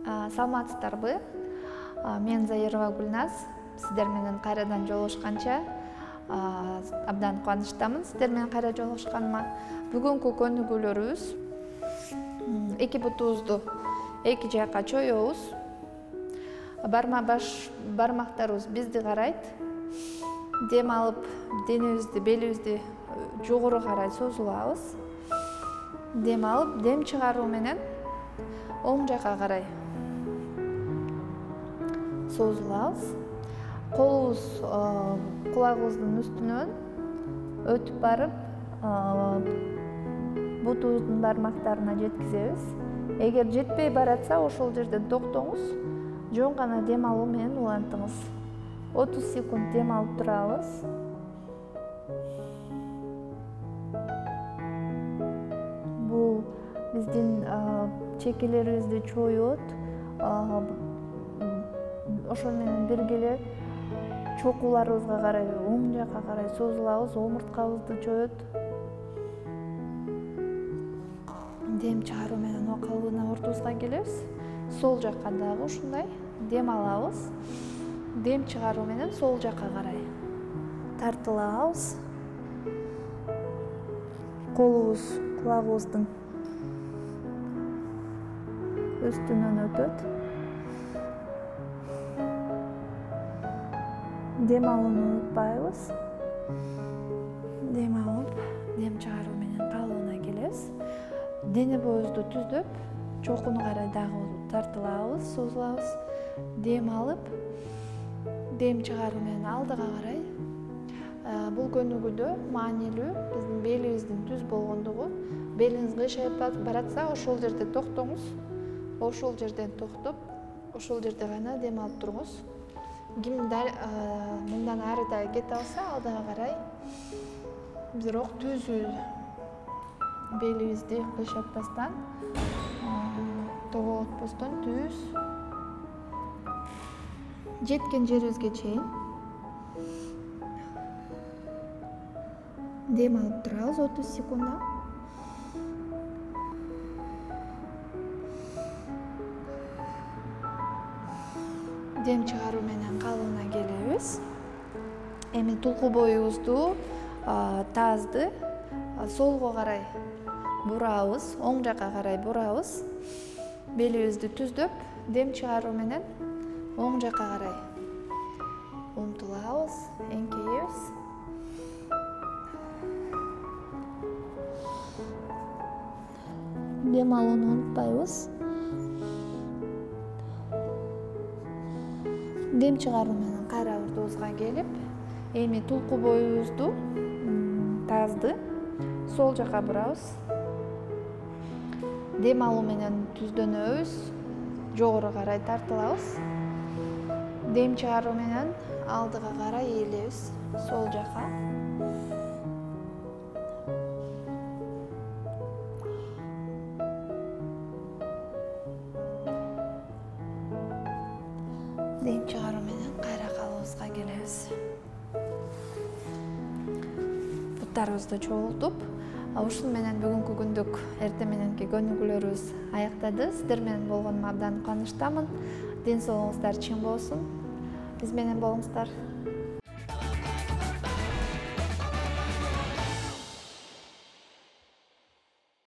Саламатсыздарбы? Мен Заирова Гүлназ. Сиздер менен кайрадан жолугушканча абдан кубанычтамын сиздер менен кайра жолугушканыма. Бүгүнкү көнүгүүлөрүбүз эки бутубузду эки жакка чоёбуз. Бармактарыбыз бизди карайт. Дем алып, денебизди, белибизди жогору карай созулабыз. Дем алып, дем чыгаруу менен оң жакка карай созулабыз. Колубуз кулагыбыздын үстүнөн өтүп барып, бутубуздун бармактарына жеткизебиз. Эгер жетпей баратса, ошол жерден токтоңуз, жөн гана дем алуу менен улантыңыз. 30 секунд дем алып турабыз. Бул биздин чекелерибизди чоёт. Ошол менен бирге эле чокуларыбызга карай, оң жакка карай созулабыз, омурткабызды чоёт. Дем чыгаруу менен окалына ортобузга келебиз. Сол жакка дагы ушундай дем алабыз. Дем чыгаруу менен сол жакка карай тартылабыз. Колубуз кулагыбыздын үстүнөн өтөт. Дем алууну унутпайбыз. Дем алып, дем чыгаруу менен калыбына келебиз. Дене боюбузду түздөп, чокуну карай дагы тартылабыз, созулабыз. Дем алып, дем чыгаруу менен алдыга карай. Бул көнүгүүдө маанилүү биздин белибиздин түз болгондугу. Белиңиз кыйшайып баратса, ошол жерде токтоңуз. Ошол жерден токтоп, ошол жерде гана дем алып туруңуз. Кимдир мындан ары да кете алса, алдыга карай бирок түзүү белибизди кыйшатпастан, тоголотпостон түз жеткен жерибизге чейин дем алып турабыз 30 секундда. Дем чыгаруу менен калыбына келебиз. Эми тулку боюбузду, тазды солго карай бурабыз, оң жакка карай бурабыз. Белибизди түздөп, дем чыгаруу менен оң жакка карай умтулабыз, эңкейебиз. Дем алууну унутпайбыз. Дем чыгаруу менен кайра ордубузга келип, эми тулку боюбузду, тазды сол жакка бурабыз. Дем алуу менен түздөнөбүз, жогору карай тартылабыз. Дем чыгаруу менен алдыга карай ээлебиз, сол жакка. Дем чыгаруу менен кайра калыбыбызга келебиз. Буттарыбызды чогултуп, ушун менен бүгүнкү күндүк эртең мененки көнүгүүлөрүбүз аяктады. Сиздер менен болгонума абдан кубанычтамын. Ден соолугуңуздар чың болсун. Биз менен болуңуздар.